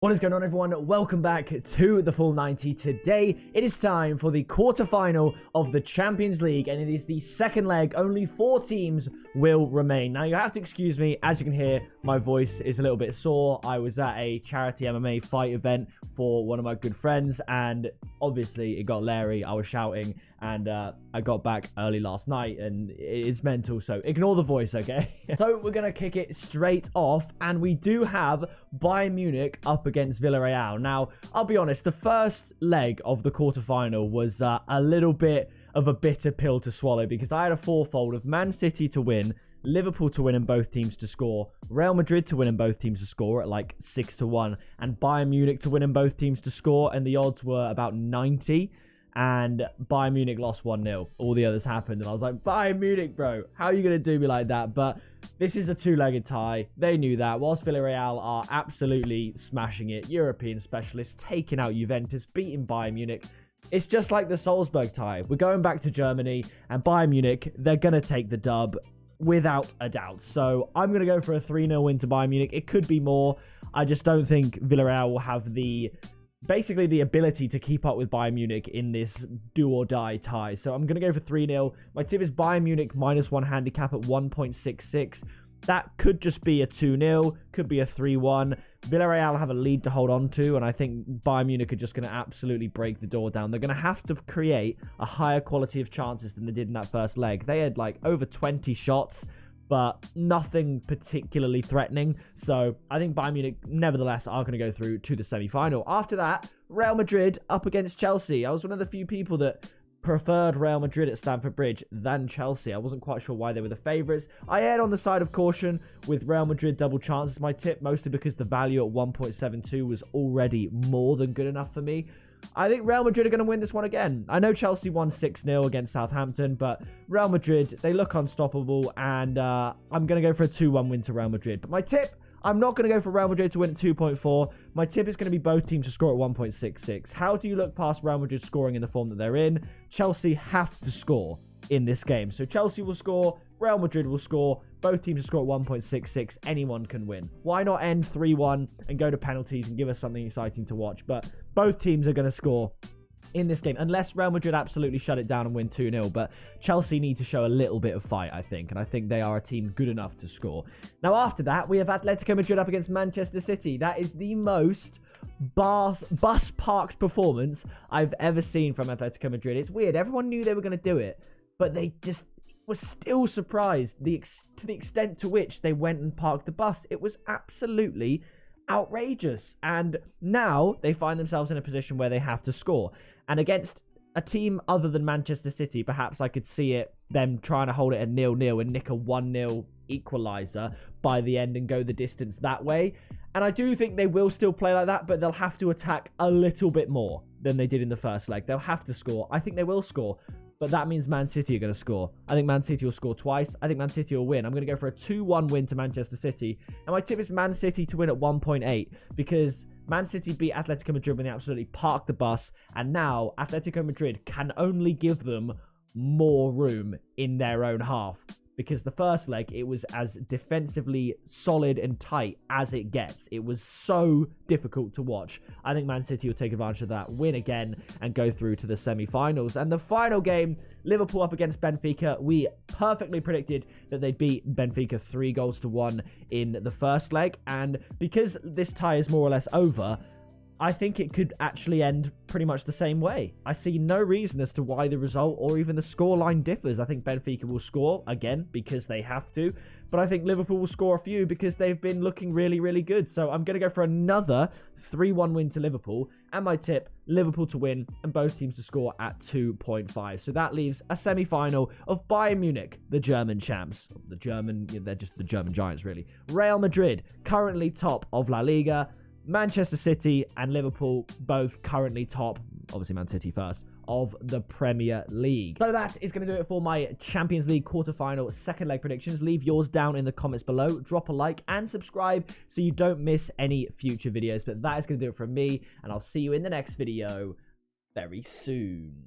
What is going on, everyone? Welcome back to the Full 90. Today, it is time for the quarterfinal of the Champions League, and it is the second leg. Only 4 teams will remain. Now, you have to excuse me. As you can hear, my voice is a little bit sore. I was at a charity MMA fight event for one of my good friends, and obviously, it got Larry. I was shouting, and I got back early last night, and it's mental, so ignore the voice, okay? So, we're going to kick it straight off, and we do have Bayern Munich up against Villarreal. Now, I'll be honest, the first leg of the quarterfinal was a little bit of a bitter pill to swallow because I had a fourfold of Man City to win, Liverpool to win and both teams to score, Real Madrid to win and both teams to score at like 6-1, and Bayern Munich to win and both teams to score, and the odds were about 90. And Bayern Munich lost 1-0. All the others happened. And I was like, Bayern Munich, bro, how are you going to do me like that? But this is a two-legged tie. They knew that. Whilst Villareal are absolutely smashing it, European specialists taking out Juventus, beating Bayern Munich. It's just like the Salzburg tie. We're going back to Germany, and Bayern Munich, they're going to take the dub without a doubt. So I'm going to go for a 3-0 win to Bayern Munich. It could be more. I just don't think Villarreal will have basically the ability to keep up with Bayern Munich in this do-or-die tie. So I'm going to go for 3-0. My tip is Bayern Munich -1 handicap at 1.66. That could just be a 2-0, could be a 3-1. Villarreal have a lead to hold on to, and I think Bayern Munich are just going to absolutely break the door down. They're going to have to create a higher quality of chances than they did in that first leg. They had like over 20 shots, but nothing particularly threatening. So I think Bayern Munich, nevertheless, are going to go through to the semi-final. After that, Real Madrid up against Chelsea. I was one of the few people that preferred Real Madrid at Stamford Bridge than Chelsea. I wasn't quite sure why they were the favourites. I erred on the side of caution with Real Madrid double chances, my tip, mostly because the value at 1.72 was already more than good enough for me. I think Real Madrid are going to win this one again. I know Chelsea won 6-0 against Southampton, but Real Madrid, they look unstoppable, and I'm going to go for a 2-1 win to Real Madrid. But my tip, I'm not going to go for Real Madrid to win at 2.4. My tip is going to be both teams to score at 1.66. How do you look past Real Madrid scoring in the form that they're in? Chelsea have to score in this game. So Chelsea will score, Real Madrid will score, both teams will score at 1.66. Anyone can win. Why not end 3-1 and go to penalties and give us something exciting to watch? But both teams are going to score in this game, unless Real Madrid absolutely shut it down and win 2-0. But Chelsea need to show a little bit of fight, I think. And I think they are a team good enough to score. Now, after that, we have Atletico Madrid up against Manchester City. That is the most bus-parked performance I've ever seen from Atletico Madrid. It's weird. Everyone knew they were going to do it, but they just was still surprised to the extent to which they went and parked the bus. It was absolutely outrageous. And now they find themselves in a position where they have to score. And against a team other than Manchester City, perhaps I could see them trying to hold it at 0-0 and nick a 1-0 equalizer by the end and go the distance that way. And I do think they will still play like that, but they'll have to attack a little bit more than they did in the first leg. They'll have to score. I think they will score, but that means Man City are going to score. I think Man City will score twice. I think Man City will win. I'm going to go for a 2-1 win to Manchester City. And my tip is Man City to win at 1.8 because Man City beat Atletico Madrid when they absolutely parked the bus. And now Atletico Madrid can only give them more room in their own half. Because the first leg, it was as defensively solid and tight as it gets. It was so difficult to watch. I think Man City will take advantage of that, win again, and go through to the semi-finals. And the final game, Liverpool up against Benfica. We perfectly predicted that they'd beat Benfica 3-1 in the first leg. And because this tie is more or less over, I think it could actually end pretty much the same way. I see no reason as to why the result or even the scoreline differs. I think Benfica will score, again, because they have to. But I think Liverpool will score a few because they've been looking really, really good. So I'm going to go for another 3-1 win to Liverpool. And my tip, Liverpool to win and both teams to score at 2.5. So that leaves a semi-final of Bayern Munich, the German champs. They're just the German giants, really. Real Madrid, currently top of La Liga. Manchester City and Liverpool both currently top, obviously Man City first, of the Premier League. So that is going to do it for my Champions League quarterfinal second leg predictions. Leave yours down in the comments below. Drop a like and subscribe so you don't miss any future videos. But that is going to do it from me, and I'll see you in the next video very soon.